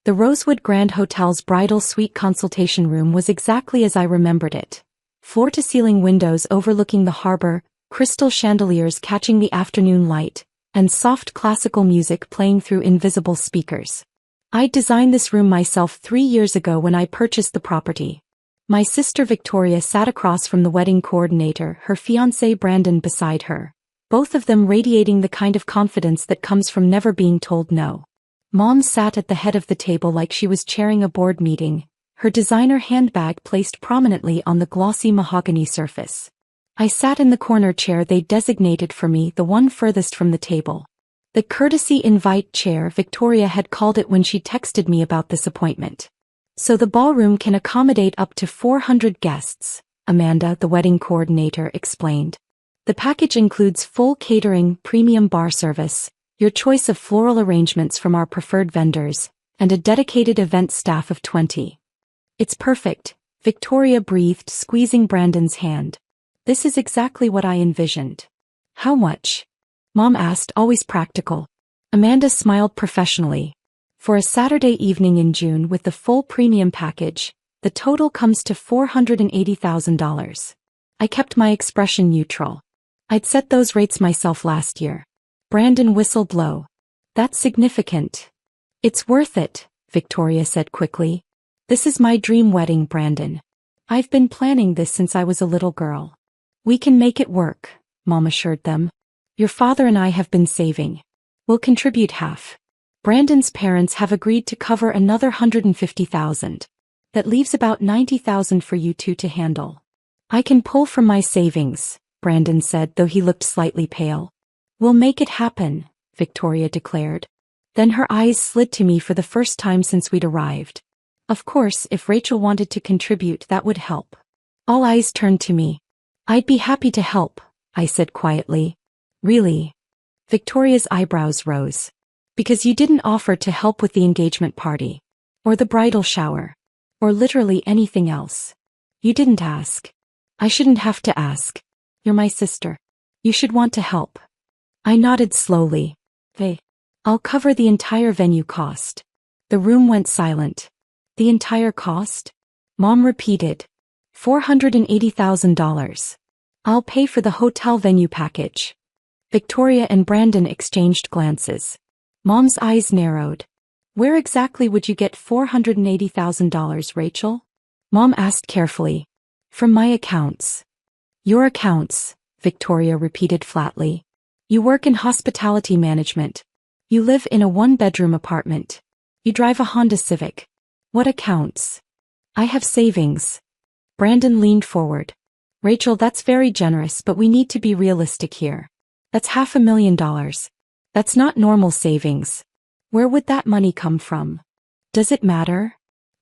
The Rosewood Grand Hotel's bridal suite consultation room was exactly as I remembered it. Floor-to-ceiling windows overlooking the harbor, crystal chandeliers catching the afternoon light, and soft classical music playing through invisible speakers. I designed this room myself 3 years ago when I purchased the property. My sister Victoria sat across from the wedding coordinator, her fiancé Brandon beside her, both of them radiating the kind of confidence that comes from never being told no. Mom sat at the head of the table like she was chairing a board meeting, her designer handbag placed prominently on the glossy mahogany surface. I sat in the corner chair they designated for me, the one furthest from the table. The courtesy invite chair, Victoria had called it when she texted me about this appointment. So the ballroom can accommodate up to 400 guests, Amanda, the wedding coordinator, explained. The package includes full catering, premium bar service, your choice of floral arrangements from our preferred vendors, and a dedicated event staff of 20. It's perfect, Victoria breathed, squeezing Brandon's hand. This is exactly what I envisioned. How much? Mom asked, always practical. Amanda smiled professionally. For a Saturday evening in June with the full premium package, the total comes to $480,000. I kept my expression neutral. I'd set those rates myself last year. Brandon whistled low. That's significant. It's worth it, Victoria said quickly. This is my dream wedding, Brandon. I've been planning this since I was a little girl. We can make it work, Mom assured them. Your father and I have been saving. We'll contribute half. Brandon's parents have agreed to cover another $150,000. That leaves about $90,000 for you two to handle. I can pull from my savings, Brandon said, though he looked slightly pale. We'll make it happen, Victoria declared. Then her eyes slid to me for the first time since we'd arrived. Of course, if Rachel wanted to contribute, that would help. All eyes turned to me. I'd be happy to help, I said quietly. Really? Victoria's eyebrows rose. Because you didn't offer to help with the engagement party. Or the bridal shower. Or literally anything else. You didn't ask. I shouldn't have to ask. You're my sister. You should want to help. I nodded slowly. I'll cover the entire venue cost. The room went silent. The entire cost? Mom repeated. $480,000. I'll pay for the hotel venue package. Victoria and Brandon exchanged glances. Mom's eyes narrowed. Where exactly would you get $480,000, Rachel? Mom asked carefully. From my accounts. Your accounts, Victoria repeated flatly. You work in hospitality management. You live in a one-bedroom apartment. You drive a Honda Civic. What accounts? I have savings. Brandon leaned forward. Rachel, that's very generous, but we need to be realistic here. That's $500,000. That's not normal savings. Where would that money come from? Does it matter?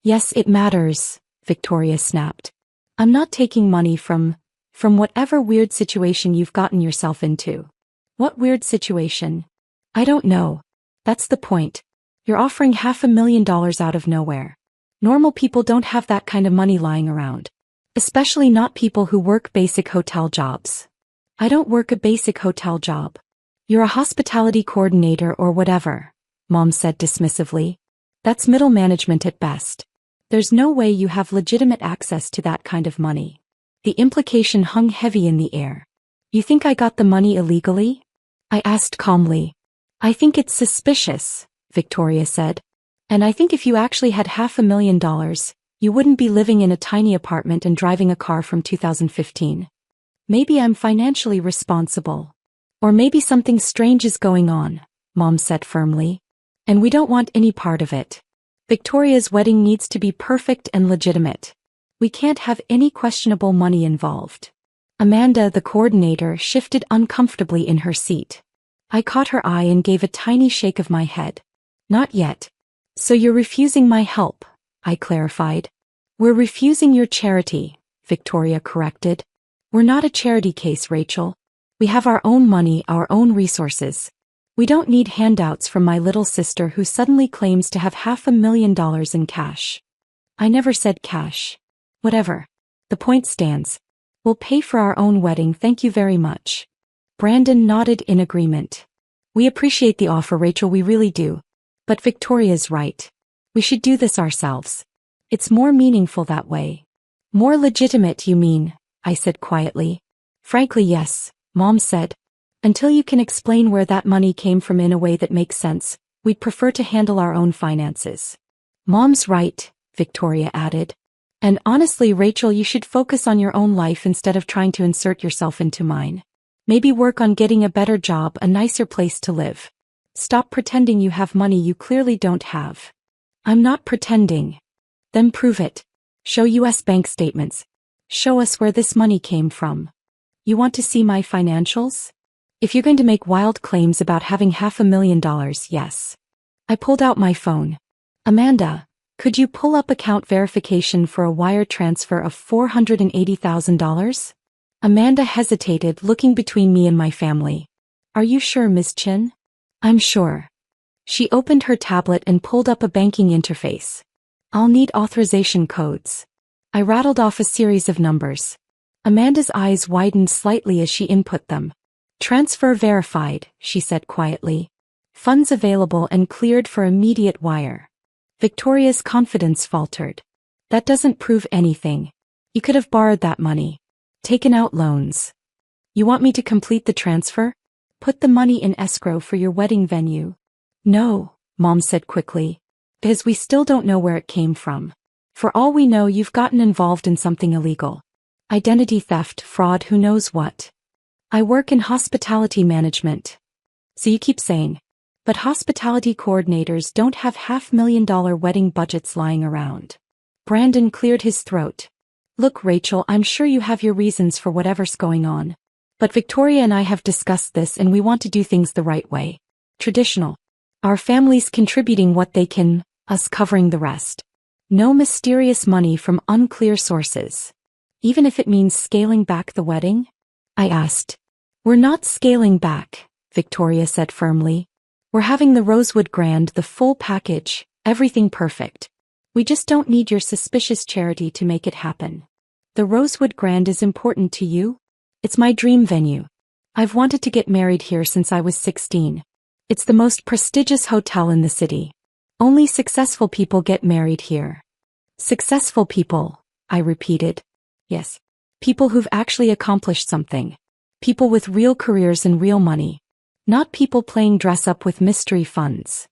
Yes, it matters, Victoria snapped. I'm not taking money from whatever weird situation you've gotten yourself into. What weird situation? I don't know. That's the point. You're offering $500,000 out of nowhere. Normal people don't have that kind of money lying around. Especially not people who work basic hotel jobs. I don't work a basic hotel job. You're a hospitality coordinator or whatever, Mom said dismissively. That's middle management at best. There's no way you have legitimate access to that kind of money. The implication hung heavy in the air. You think I got the money illegally? I asked calmly. I think it's suspicious, Victoria said. And I think if you actually had $500,000, you wouldn't be living in a tiny apartment and driving a car from 2015. Maybe I'm financially responsible. Or maybe something strange is going on, Mom said firmly. And we don't want any part of it. Victoria's wedding needs to be perfect and legitimate. We can't have any questionable money involved. Amanda, the coordinator, shifted uncomfortably in her seat. I caught her eye and gave a tiny shake of my head. Not yet. So you're refusing my help, I clarified. We're refusing your charity, Victoria corrected. We're not a charity case, Rachel. We have our own money, our own resources. We don't need handouts from my little sister who suddenly claims to have $500,000 in cash. I never said cash. Whatever. The point stands. We'll pay for our own wedding, thank you very much. Brandon nodded in agreement. We appreciate the offer, Rachel, we really do. But Victoria's right. We should do this ourselves. It's more meaningful that way. More legitimate, you mean? I said quietly. Frankly, yes, Mom said. Until you can explain where that money came from in a way that makes sense, we'd prefer to handle our own finances. Mom's right, Victoria added. And honestly, Rachel, you should focus on your own life instead of trying to insert yourself into mine. Maybe work on getting a better job, a nicer place to live. Stop pretending you have money you clearly don't have. I'm not pretending. Then prove it. Show US bank statements. Show us where this money came from. You want to see my financials? If you're going to make wild claims about having $500,000, yes. I pulled out my phone. Amanda, could you pull up account verification for a wire transfer of $480,000? Amanda hesitated, looking between me and my family. Are you sure, Ms. Chin? I'm sure. She opened her tablet and pulled up a banking interface. I'll need authorization codes. I rattled off a series of numbers. Amanda's eyes widened slightly as she input them. Transfer verified, she said quietly. Funds available and cleared for immediate wire. Victoria's confidence faltered. That doesn't prove anything. You could have borrowed that money. Taken out loans. You want me to complete the transfer? Put the money in escrow for your wedding venue. No, Mom said quickly. Because we still don't know where it came from. For all we know, you've gotten involved in something illegal. Identity theft, fraud, who knows what. I work in hospitality management. So you keep saying. But hospitality coordinators don't have $500,000 wedding budgets lying around. Brandon cleared his throat. Look, Rachel, I'm sure you have your reasons for whatever's going on. But Victoria and I have discussed this and we want to do things the right way. Traditional. Our families contributing what they can, us covering the rest. No mysterious money from unclear sources. Even if it means scaling back the wedding? I asked. We're not scaling back, Victoria said firmly. We're having the Rosewood Grand, the full package, everything perfect. We just don't need your suspicious charity to make it happen. The Rosewood Grand is important to you? It's my dream venue. I've wanted to get married here since I was 16. It's the most prestigious hotel in the city. Only successful people get married here. Successful people, I repeated. Yes. People who've actually accomplished something. People with real careers and real money. Not people playing dress up with mystery funds.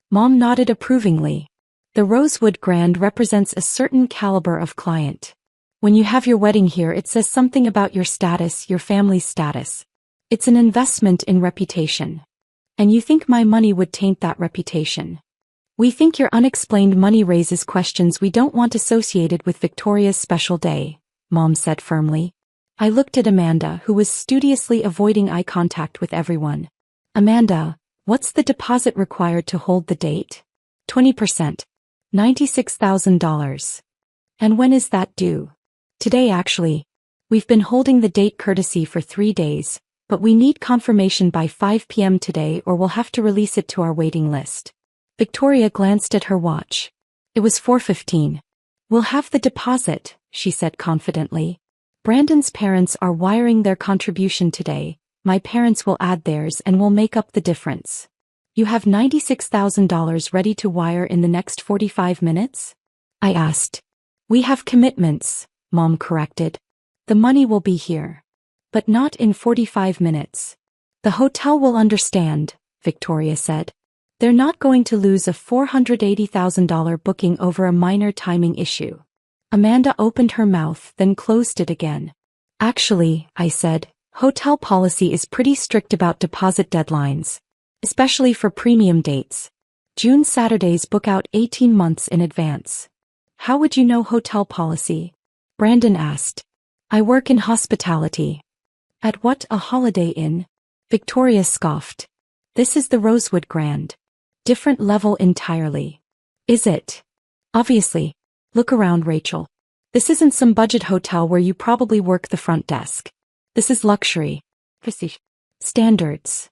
Mom nodded approvingly. The Rosewood Grand represents a certain caliber of client. When you have your wedding here, it says something about your status, your family's status. It's an investment in reputation. And you think my money would taint that reputation? We think your unexplained money raises questions we don't want associated with Victoria's special day, Mom said firmly. I looked at Amanda, who was studiously avoiding eye contact with everyone. Amanda, what's the deposit required to hold the date? 20%. $96,000. And when is that due? Today actually. We've been holding the date courtesy for 3 days, but we need confirmation by 5 p.m. today or we'll have to release it to our waiting list. Victoria glanced at her watch. It was 4:15. We'll have the deposit, she said confidently. Brandon's parents are wiring their contribution today. My parents will add theirs and we'll make up the difference. You have $96,000 ready to wire in the next 45 minutes? I asked. We have commitments, Mom corrected. The money will be here. But not in 45 minutes. The hotel will understand, Victoria said. They're not going to lose a $480,000 booking over a minor timing issue. Amanda opened her mouth, then closed it again. Actually, I said, hotel policy is pretty strict about deposit deadlines. Especially for premium dates. June Saturdays book out 18 months in advance. How would you know hotel policy? Brandon asked. I work in hospitality. At what, a Holiday Inn? Victoria scoffed. This is the Rosewood Grand. Different level entirely. Is it? Obviously. Look around, Rachel. This isn't some budget hotel where you probably work the front desk. This is luxury. Prestige. Standards.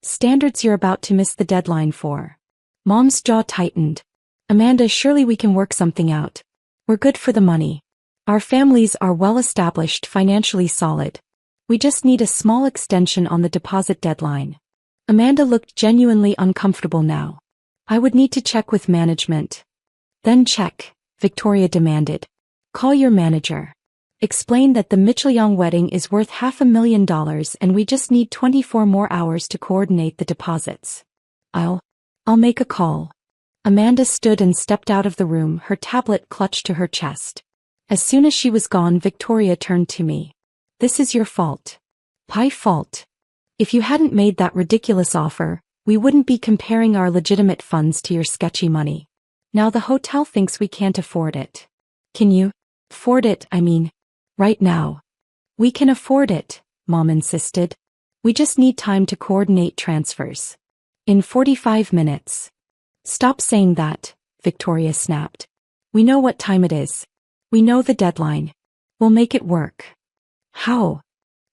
Standards you're about to miss the deadline for. Mom's jaw tightened. Amanda, surely we can work something out. We're good for the money. Our families are well established, financially solid. We just need a small extension on the deposit deadline. Amanda looked genuinely uncomfortable now. I would need to check with management. Then check, Victoria demanded. Call your manager. Explain that the Mitchell-Young wedding is worth $500,000 and we just need 24 more hours to coordinate the deposits. I'll make a call. Amanda stood and stepped out of the room, her tablet clutched to her chest. As soon as she was gone, Victoria turned to me. This is your fault. My fault. If you hadn't made that ridiculous offer, we wouldn't be comparing our legitimate funds to your sketchy money. Now the hotel thinks we can't afford it. Can you afford it, right now? We can afford it, Mom insisted. We just need time to coordinate transfers. In 45 minutes. Stop saying that, Victoria snapped. We know what time it is. We know the deadline. We'll make it work. How?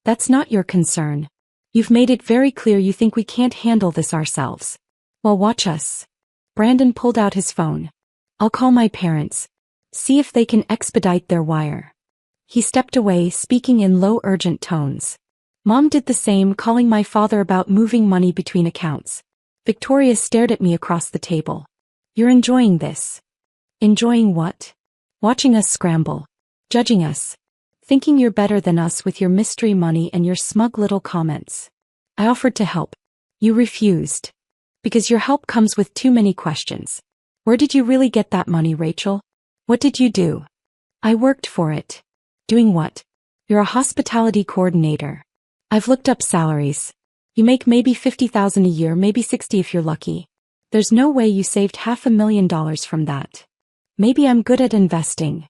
That's not your concern. You've made it very clear you think we can't handle this ourselves. Well, watch us. Brandon pulled out his phone. I'll call my parents. See if they can expedite their wire. He stepped away, speaking in low, urgent tones. Mom did the same, calling my father about moving money between accounts. Victoria stared at me across the table. You're enjoying this. Enjoying what? Watching us scramble. Judging us. Thinking you're better than us with your mystery money and your smug little comments. I offered to help. You refused. Because your help comes with too many questions. Where did you really get that money, Rachel? What did you do? I worked for it. Doing what? You're a hospitality coordinator. I've looked up salaries. You make maybe $50,000 a year, maybe 60 if you're lucky. There's no way you saved $500,000 from that. Maybe I'm good at investing.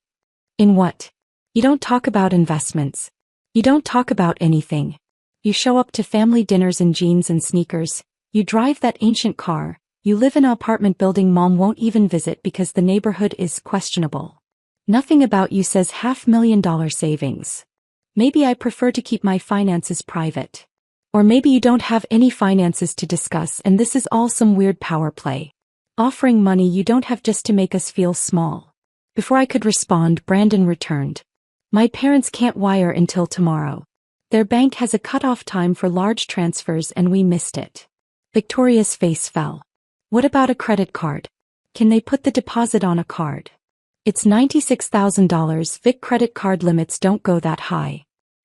In what? You don't talk about investments. You don't talk about anything. You show up to family dinners in jeans and sneakers. You drive that ancient car. You live in an apartment building Mom won't even visit because the neighborhood is questionable. Nothing about you says $500,000 savings. Maybe I prefer to keep my finances private. Or maybe you don't have any finances to discuss and this is all some weird power play. Offering money you don't have just to make us feel small. Before I could respond, Brandon returned. My parents can't wire until tomorrow. Their bank has a cutoff time for large transfers and we missed it. Victoria's face fell. What about a credit card? Can they put the deposit on a card? It's $96,000. Vic credit card limits don't go that high.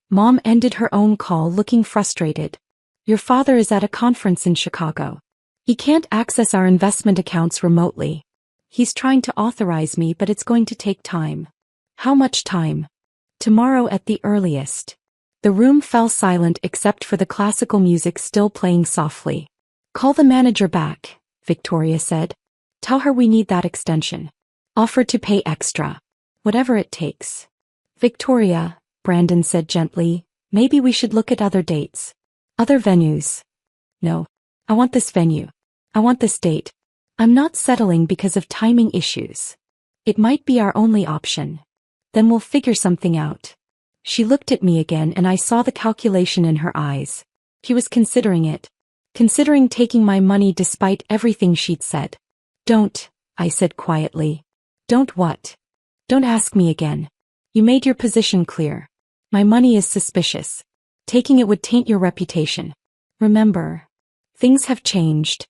Mom ended her own call looking frustrated. Your father is at a conference in Chicago. He can't access our investment accounts remotely. He's trying to authorize me, but it's going to take time. How much time? Tomorrow at the earliest. The room fell silent except for the classical music still playing softly. Call the manager back, Victoria said. Tell her we need that extension. Offer to pay extra. Whatever it takes. Victoria, Brandon said gently, maybe we should look at other dates. Other venues. No. I want this venue. I want this date. I'm not settling because of timing issues. It might be our only option. Then we'll figure something out. She looked at me again and I saw the calculation in her eyes. She was considering it. Considering taking my money despite everything she'd said. Don't, I said quietly. Don't what? Don't ask me again. You made your position clear. My money is suspicious. Taking it would taint your reputation. Remember. Things have changed.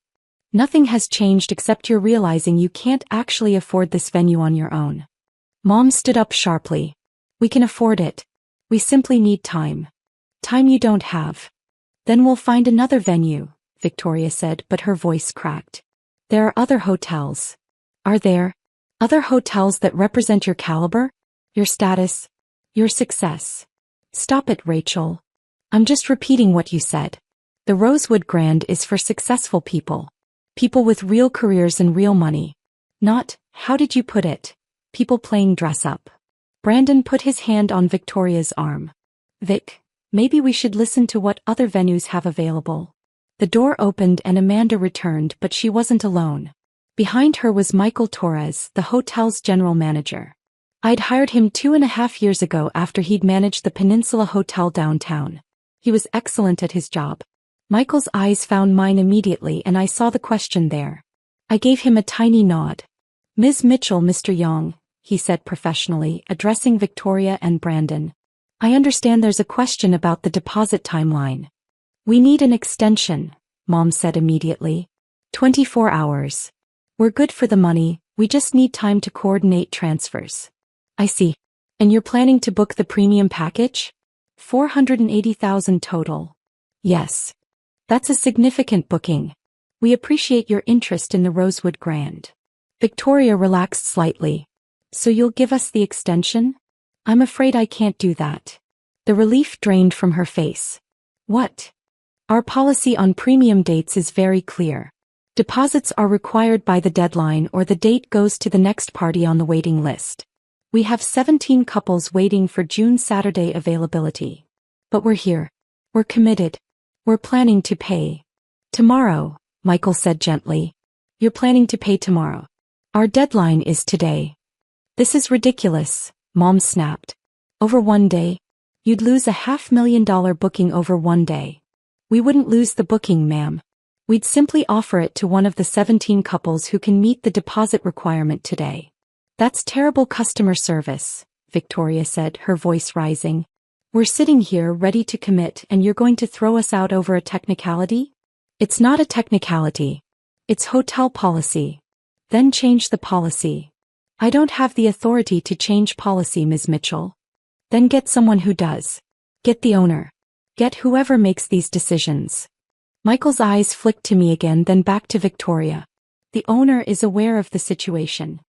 Nothing has changed except you're realizing you can't actually afford this venue on your own. Mom stood up sharply. We can afford it. We simply need time. Time you don't have. Then we'll find another venue, Victoria said, but her voice cracked. There are other hotels. Are there? Other hotels that represent your caliber? Your status? Your success? Stop it, Rachel. I'm just repeating what you said. The Rosewood Grand is for successful people. People with real careers and real money. Not, how did you put it? People playing dress up. Brandon put his hand on Victoria's arm. Vic, maybe we should listen to what other venues have available. The door opened and Amanda returned, but she wasn't alone. Behind her was Michael Torres, the hotel's general manager. I'd hired him 2.5 years ago after he'd managed the Peninsula Hotel downtown. He was excellent at his job. Michael's eyes found mine immediately and I saw the question there. I gave him a tiny nod. Ms. Mitchell, Mr. Young, he said professionally, addressing Victoria and Brandon. I understand there's a question about the deposit timeline. We need an extension, Mom said immediately. 24 hours. We're good for the money, We just need time to coordinate transfers. I see. And you're planning to book the premium package? 480,000 total. Yes. That's a significant booking. We appreciate your interest in the Rosewood Grand. Victoria relaxed slightly. So you'll give us the extension? I'm afraid I can't do that. The relief drained from her face. What? Our policy on premium dates is very clear. Deposits are required by the deadline or the date goes to the next party on the waiting list. We have 17 couples waiting for June Saturday availability. But we're here. We're committed. We're planning to pay. Tomorrow, Michael said gently. You're planning to pay tomorrow. Our deadline is today. This is ridiculous, Mom snapped. Over one day? You'd lose a $500,000 booking over one day. We wouldn't lose the booking, ma'am. We'd simply offer it to one of the 17 couples who can meet the deposit requirement today. That's terrible customer service, Victoria said, her voice rising. We're sitting here ready to commit and you're going to throw us out over a technicality? It's not a technicality. It's hotel policy. Then change the policy. I don't have the authority to change policy, Ms. Mitchell. Then get someone who does. Get the owner. Get whoever makes these decisions. Michael's eyes flicked to me again, then back to Victoria. The owner is aware of the situation.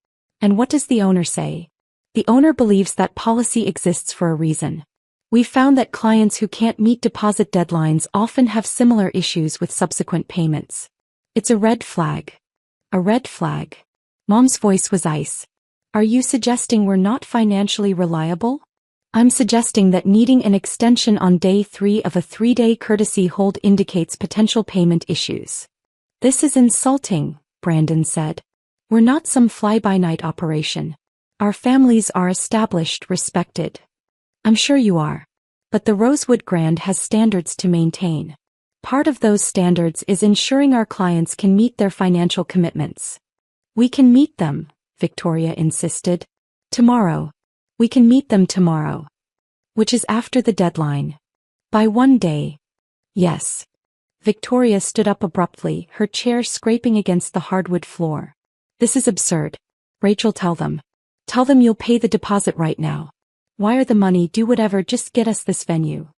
And what does the owner say? The owner believes that policy exists for a reason. We found that clients who can't meet deposit deadlines often have similar issues with subsequent payments. It's a red flag. A red flag. Mom's voice was ice. Are you suggesting we're not financially reliable? I'm suggesting that needing an extension on day 3 of a 3-day courtesy hold indicates potential payment issues. This is insulting, Brandon said. We're not some fly-by-night operation. Our families are established, respected. I'm sure you are. But the Rosewood Grand has standards to maintain. Part of those standards is ensuring our clients can meet their financial commitments. We can meet them, Victoria insisted. Tomorrow. We can meet them tomorrow. Which is after the deadline. By one day. Yes. Victoria stood up abruptly, her chair scraping against the hardwood floor. This is absurd. Rachel, tell them. Tell them you'll pay the deposit right now. Wire the money, do whatever, just get us this venue.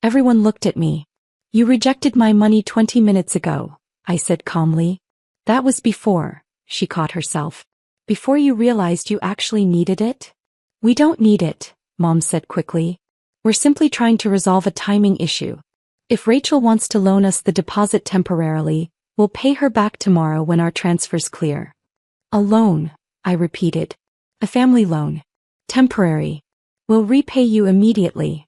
Everyone looked at me. You rejected my money 20 minutes ago, I said calmly. That was before, she caught herself. Before you realized you actually needed it? We don't need it, Mom said quickly. We're simply trying to resolve a timing issue. If Rachel wants to loan us the deposit temporarily, we'll pay her back tomorrow when our transfer's clear. A loan, I repeated. A family loan. Temporary. We'll repay you immediately.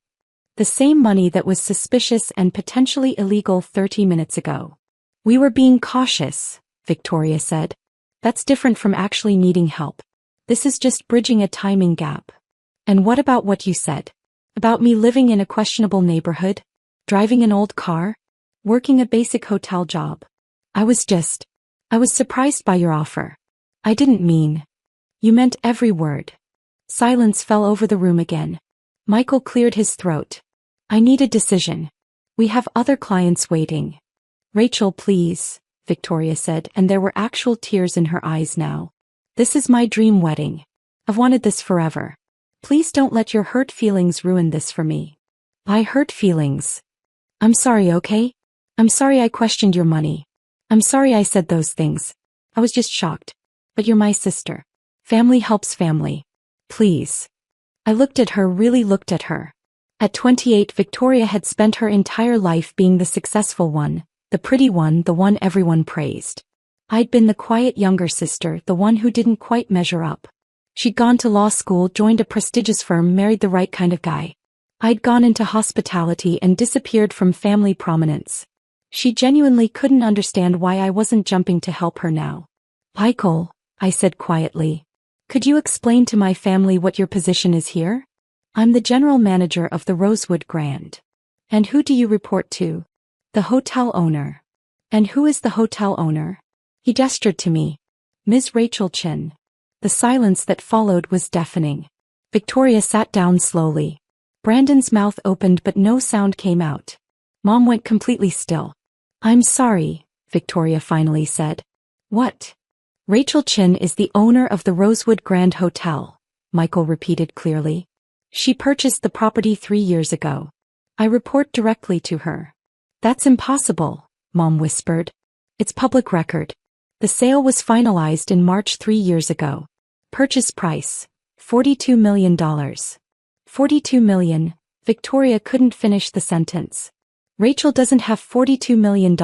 The same money that was suspicious and potentially illegal 30 minutes ago. We were being cautious, Victoria said. That's different from actually needing help. This is just bridging a timing gap. And what about what you said? About me living in a questionable neighborhood? Driving an old car? Working a basic hotel job? I was surprised by your offer. I didn't mean. You meant every word. Silence fell over the room again. Michael cleared his throat. I need a decision. We have other clients waiting. Rachel, please, Victoria said, and there were actual tears in her eyes now. This is my dream wedding. I've wanted this forever. Please don't let your hurt feelings ruin this for me. By hurt feelings. I'm sorry, okay? I'm sorry I questioned your money. I'm sorry I said those things. I was just shocked. But you're my sister. Family helps family. Please. I looked at her, really looked at her. At 28, Victoria had spent her entire life being the successful one, the pretty one, the one everyone praised. I'd been the quiet younger sister, the one who didn't quite measure up. She'd gone to law school, joined a prestigious firm, married the right kind of guy. I'd gone into hospitality and disappeared from family prominence. She genuinely couldn't understand why I wasn't jumping to help her now. Michael, I said quietly. Could you explain to my family what your position is here? I'm the general manager of the Rosewood Grand. And who do you report to? The hotel owner. And who is the hotel owner? He gestured to me. Ms. Rachel Chin. The silence that followed was deafening. Victoria sat down slowly. Brandon's mouth opened but no sound came out. Mom went completely still. I'm sorry, Victoria finally said. What? Rachel Chin is the owner of the Rosewood Grand Hotel, Michael repeated clearly. She purchased the property 3 years ago. I report directly to her. That's impossible, Mom whispered. It's public record. The sale was finalized in March 3 years ago. Purchase price, $42 million. $42 million, Victoria couldn't finish the sentence. Rachel doesn't have $42 million,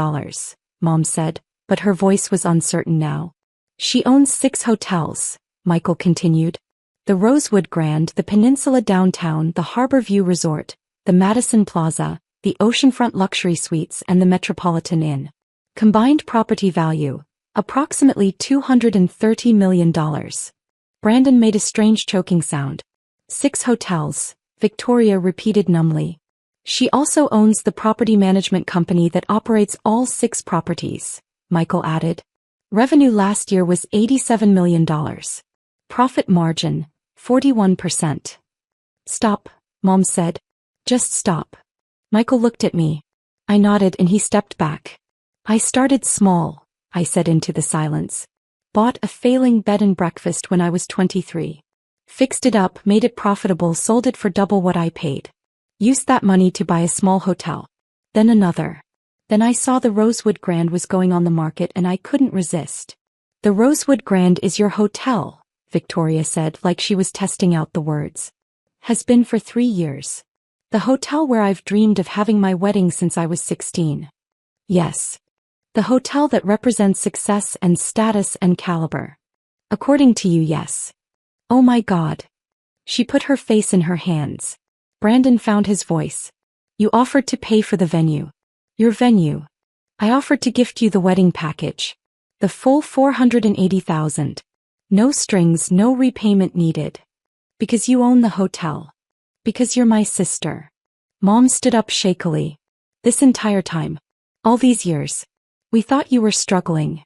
Mom said, but her voice was uncertain now. She owns 6 hotels, Michael continued. The Rosewood Grand, the Peninsula Downtown, the Harborview Resort, the Madison Plaza, the Oceanfront Luxury Suites and the Metropolitan Inn. Combined property value, approximately $230 million. Brandon made a strange choking sound. 6 hotels, Victoria repeated numbly. She also owns the property management company that operates all 6 properties, Michael added. Revenue last year was $87 million. Profit margin, 41%. Stop, Mom said. Just stop. Michael looked at me. I nodded and he stepped back. I started small, I said into the silence. Bought a failing bed and breakfast when I was 23. Fixed it up, made it profitable, sold it for double what I paid. Used that money to buy a small hotel. Then another. Then I saw the Rosewood Grand was going on the market and I couldn't resist. The Rosewood Grand is your hotel, Victoria said like she was testing out the words. Has been for 3 years. The hotel where I've dreamed of having my wedding since I was 16. Yes. The hotel that represents success and status and caliber. According to you, yes. Oh my God. She put her face in her hands. Brandon found his voice. You offered to pay for the venue. Your venue. I offered to gift you the wedding package. The full $480,000. No strings, no repayment needed. Because you own the hotel. Because you're my sister. Mom stood up shakily. This entire time. All these years. We thought you were struggling.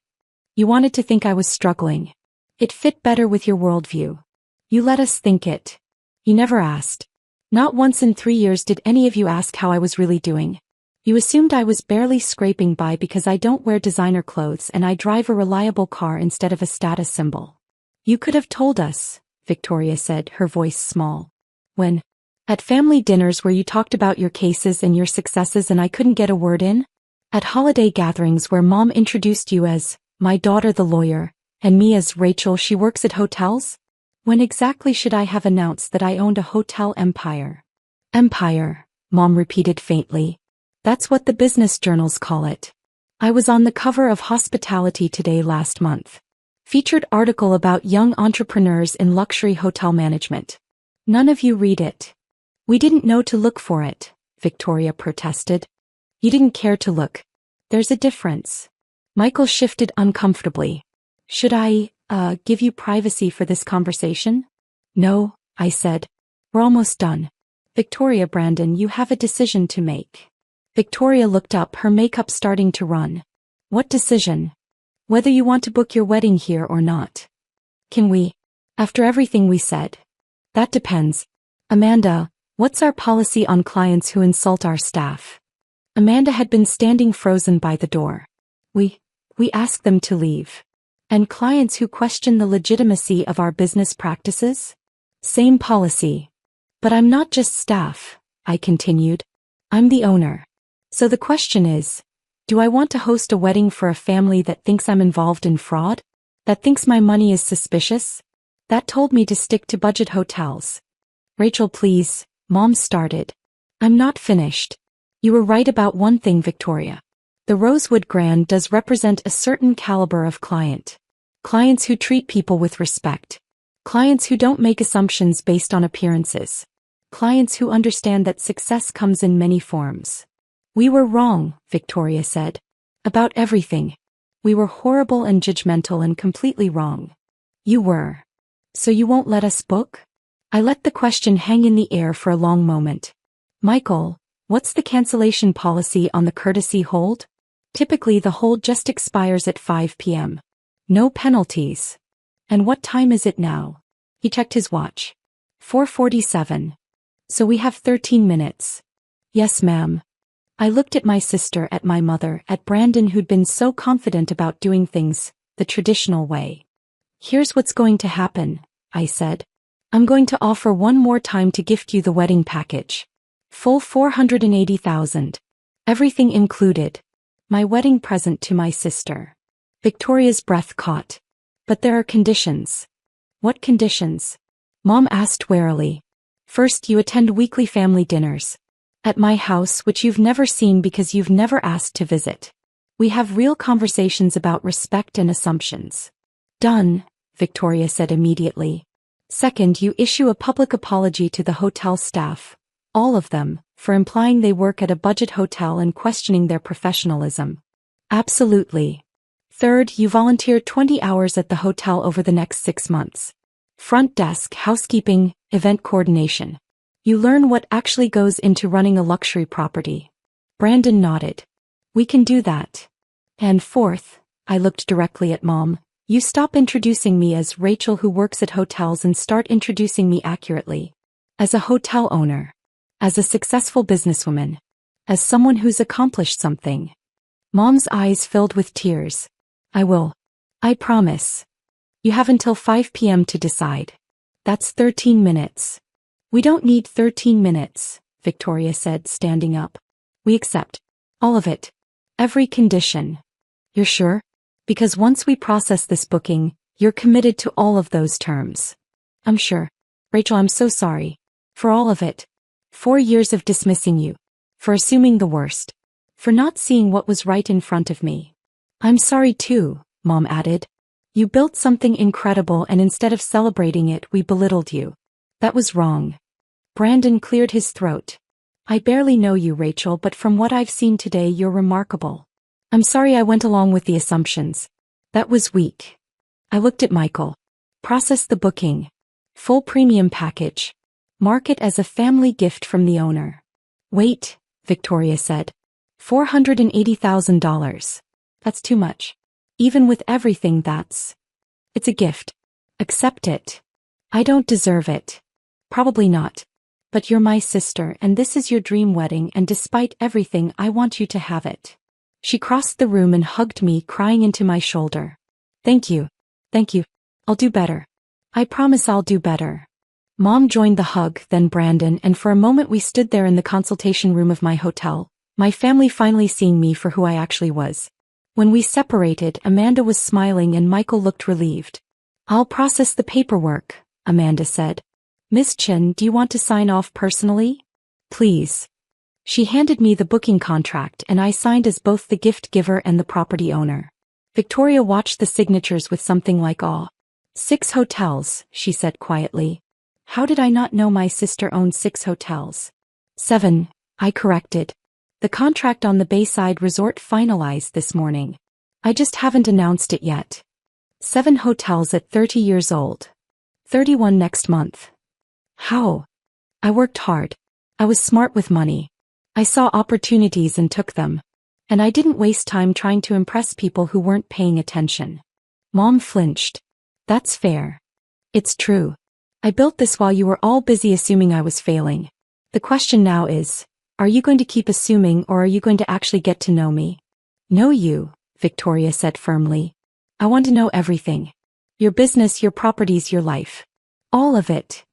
You wanted to think I was struggling. It fit better with your worldview. You let us think it. You never asked. Not once in 3 years did any of you ask how I was really doing. You assumed I was barely scraping by because I don't wear designer clothes and I drive a reliable car instead of a status symbol. You could have told us, Victoria said, her voice small. When? At family dinners where you talked about your cases and your successes and I couldn't get a word in? At holiday gatherings where Mom introduced you as, my daughter the lawyer, and me as Rachel she works at hotels? When exactly should I have announced that I owned a hotel empire? Empire, Mom repeated faintly. That's what the business journals call it. I was on the cover of Hospitality Today last month. Featured article about young entrepreneurs in luxury hotel management. None of you read it. We didn't know to look for it, Victoria protested. You didn't care to look. There's a difference. Michael shifted uncomfortably. Should I, give you privacy for this conversation? No, I said. We're almost done. Victoria Brandon, you have a decision to make. Victoria looked up, her makeup starting to run. What decision? Whether you want to book your wedding here or not. Can we? After everything we said. That depends. Amanda, what's our policy on clients who insult our staff? Amanda had been standing frozen by the door. We ask them to leave. And clients who question the legitimacy of our business practices? Same policy. But I'm not just staff, I continued. I'm the owner. So the question is, do I want to host a wedding for a family that thinks I'm involved in fraud? That thinks my money is suspicious? That told me to stick to budget hotels. Rachel, please, Mom started. I'm not finished. You were right about one thing, Victoria. The Rosewood Grand does represent a certain caliber of client. Clients who treat people with respect. Clients who don't make assumptions based on appearances. Clients who understand that success comes in many forms. We were wrong, Victoria said. About everything. We were horrible and judgmental and completely wrong. You were. So you won't let us book? I let the question hang in the air for a long moment. Michael, what's the cancellation policy on the courtesy hold? Typically the hold just expires at 5 p.m. No penalties. And what time is it now? He checked his watch. 4:47. So we have 13 minutes. Yes, ma'am. I looked at my sister, at my mother, at Brandon who'd been so confident about doing things the traditional way. Here's what's going to happen, I said. I'm going to offer one more time to gift you the wedding package. Full $480,000. Everything included. My wedding present to my sister. Victoria's breath caught. But there are conditions. What conditions? Mom asked warily. First, you attend weekly family dinners. At my house, which you've never seen because you've never asked to visit. We have real conversations about respect and assumptions. Done, Victoria said immediately. Second, you issue a public apology to the hotel staff. All of them, for implying they work at a budget hotel and questioning their professionalism. Absolutely. Third, you volunteer 20 hours at the hotel over the next 6 months. Front desk, housekeeping, event coordination. You learn what actually goes into running a luxury property. Brandon nodded. We can do that. And fourth, I looked directly at Mom, you stop introducing me as Rachel who works at hotels and start introducing me accurately. As a hotel owner. As a successful businesswoman. As someone who's accomplished something. Mom's eyes filled with tears. I will. I promise. You have until 5 p.m. to decide. That's 13 minutes. We don't need 13 minutes, Victoria said, standing up. We accept. All of it. Every condition. You're sure? Because once we process this booking, you're committed to all of those terms. I'm sure. Rachel, I'm so sorry. For all of it. 4 years of dismissing you. For assuming the worst. For not seeing what was right in front of me. I'm sorry too, Mom added. You built something incredible and instead of celebrating it, we belittled you. That was wrong. Brandon cleared his throat. I barely know you, Rachel, but from what I've seen today, you're remarkable. I'm sorry I went along with the assumptions. That was weak. I looked at Michael. Process the booking. Full premium package. Mark it as a family gift from the owner. Wait, Victoria said. $480,000. That's too much. Even with everything it's a gift. Accept it. I don't deserve it. Probably not. But you're my sister and this is your dream wedding and despite everything I want you to have it. She crossed the room and hugged me, crying into my shoulder. Thank you. Thank you. I'll do better. I promise I'll do better. Mom joined the hug, then Brandon, and for a moment we stood there in the consultation room of my hotel, my family finally seeing me for who I actually was. When we separated, Amanda was smiling and Michael looked relieved. I'll process the paperwork, Amanda said. Miss Chin, do you want to sign off personally? Please. She handed me the booking contract and I signed as both the gift giver and the property owner. Victoria watched the signatures with something like awe. 6 hotels, she said quietly. How did I not know my sister owned 6 hotels? 7, I corrected. The contract on the Bayside Resort finalized this morning. I just haven't announced it yet. 7 hotels at 30 years old. 31 next month. How? I worked hard. I was smart with money. I saw opportunities and took them. And I didn't waste time trying to impress people who weren't paying attention. Mom flinched. That's fair. It's true. I built this while you were all busy assuming I was failing. The question now is, are you going to keep assuming or are you going to actually get to know me? Know you, Victoria said firmly. I want to know everything. Your business, your properties, your life. All of it.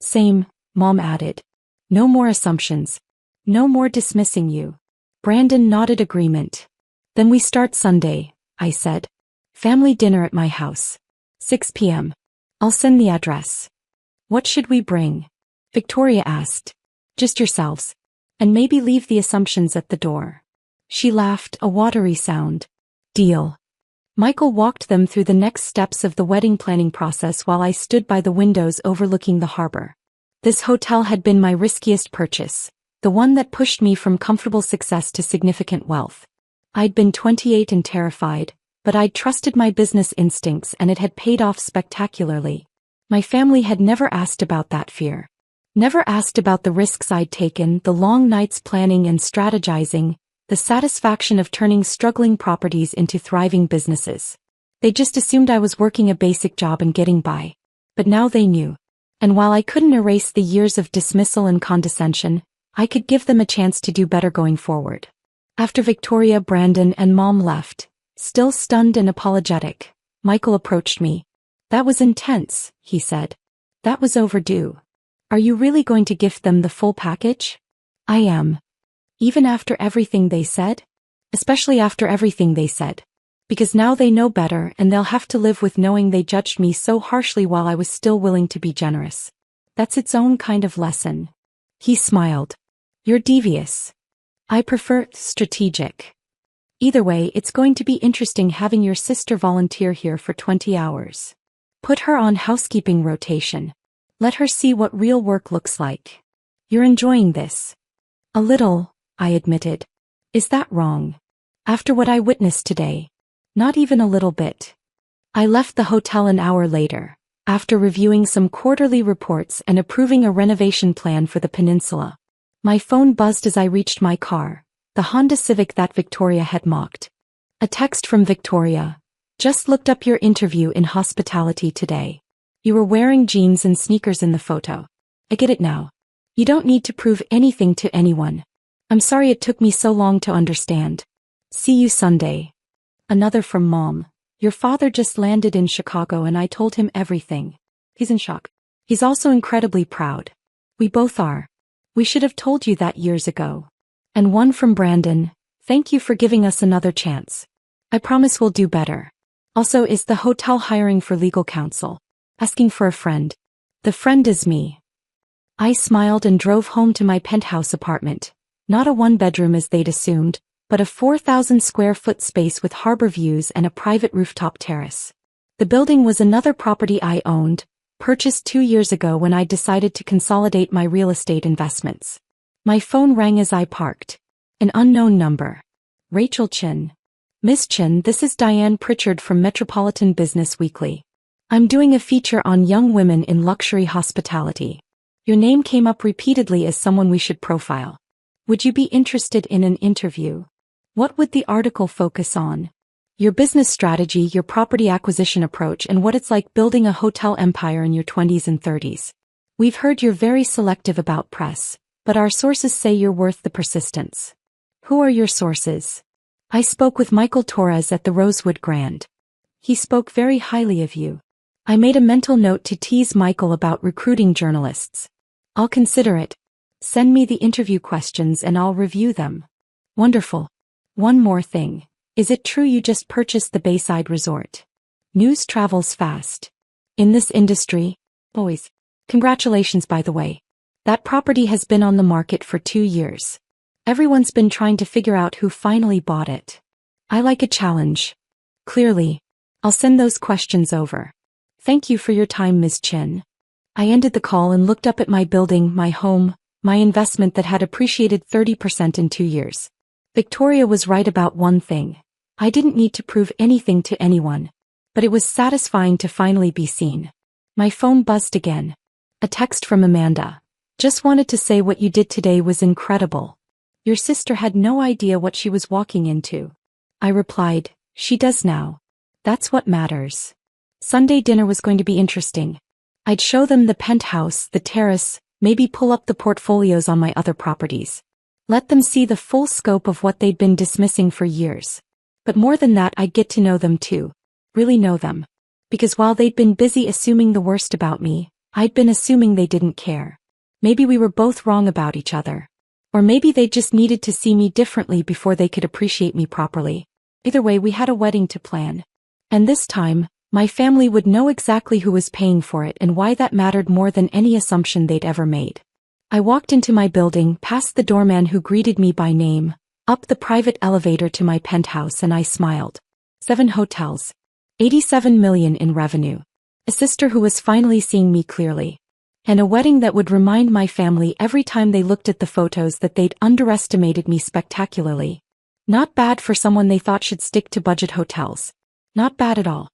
Same, Mom added. No more assumptions. No more dismissing you. Brandon nodded agreement. Then we start Sunday, I said. Family dinner at my house. 6 p.m. I'll send the address. What should we bring? Victoria asked. Just yourselves. And maybe leave the assumptions at the door. She laughed, a watery sound. Deal. Michael walked them through the next steps of the wedding planning process while I stood by the windows overlooking the harbor. This hotel had been my riskiest purchase, the one that pushed me from comfortable success to significant wealth. I'd been 28 and terrified, but I'd trusted my business instincts and it had paid off spectacularly. My family had never asked about that fear. Never asked about the risks I'd taken, the long nights planning and strategizing, the satisfaction of turning struggling properties into thriving businesses. They just assumed I was working a basic job and getting by. But now they knew. And while I couldn't erase the years of dismissal and condescension, I could give them a chance to do better going forward. After Victoria, Brandon, and Mom left, still stunned and apologetic, Michael approached me. That was intense, he said. That was overdue. Are you really going to gift them the full package? I am. Even after everything they said? Especially after everything they said. Because now they know better and they'll have to live with knowing they judged me so harshly while I was still willing to be generous. That's its own kind of lesson. He smiled. You're devious. I prefer strategic. Either way, it's going to be interesting having your sister volunteer here for 20 hours. Put her on housekeeping rotation. Let her see what real work looks like. You're enjoying this. A little, I admitted. Is that wrong? After what I witnessed today. Not even a little bit. I left the hotel an hour later, after reviewing some quarterly reports and approving a renovation plan for the peninsula. My phone buzzed as I reached my car, the Honda Civic that Victoria had mocked. A text from Victoria. Just looked up your interview in hospitality today. You were wearing jeans and sneakers in the photo. I get it now. You don't need to prove anything to anyone. I'm sorry it took me so long to understand. See you Sunday. Another from Mom. Your father just landed in Chicago and I told him everything. He's in shock. He's also incredibly proud. We both are. We should have told you that years ago. And one from Brandon. Thank you for giving us another chance. I promise we'll do better. Also, is the hotel hiring for legal counsel? Asking for a friend. The friend is me. I smiled and drove home to my penthouse apartment. Not a one-bedroom as they'd assumed, but a 4,000 square foot space with harbor views and a private rooftop terrace. The building was another property I owned, purchased 2 years ago when I decided to consolidate my real estate investments. My phone rang as I parked. An unknown number. Rachel Chin. Miss Chin, this is Diane Pritchard from Metropolitan Business Weekly. I'm doing a feature on young women in luxury hospitality. Your name came up repeatedly as someone we should profile. Would you be interested in an interview? What would the article focus on? Your business strategy, your property acquisition approach, and what it's like building a hotel empire in your 20s and 30s. We've heard you're very selective about press, but our sources say you're worth the persistence. Who are your sources? I spoke with Michael Torres at the Rosewood Grand. He spoke very highly of you. I made a mental note to tease Michael about recruiting journalists. I'll consider it. Send me the interview questions and I'll review them. Wonderful. One more thing. Is it true you just purchased the Bayside Resort? News travels fast. In this industry, always. Congratulations, by the way. That property has been on the market for 2 years. Everyone's been trying to figure out who finally bought it. I like a challenge. Clearly. I'll send those questions over. Thank you for your time, Ms. Chin. I ended the call and looked up at my building, my home, my investment that had appreciated 30% in 2 years. Victoria was right about one thing. I didn't need to prove anything to anyone. But it was satisfying to finally be seen. My phone buzzed again. A text from Amanda. Just wanted to say what you did today was incredible. Your sister had no idea what she was walking into. I replied, she does now. That's what matters. Sunday dinner was going to be interesting. I'd show them the penthouse, the terrace, maybe pull up the portfolios on my other properties. Let them see the full scope of what they'd been dismissing for years. But more than that, I'd get to know them too. Really know them. Because while they'd been busy assuming the worst about me, I'd been assuming they didn't care. Maybe we were both wrong about each other. Or maybe they just needed to see me differently before they could appreciate me properly. Either way, we had a wedding to plan. And this time, my family would know exactly who was paying for it and why that mattered more than any assumption they'd ever made. I walked into my building, past the doorman who greeted me by name, up the private elevator to my penthouse, and I smiled. 7 hotels. 87 million in revenue. A sister who was finally seeing me clearly. And a wedding that would remind my family every time they looked at the photos that they'd underestimated me spectacularly. Not bad for someone they thought should stick to budget hotels. Not bad at all.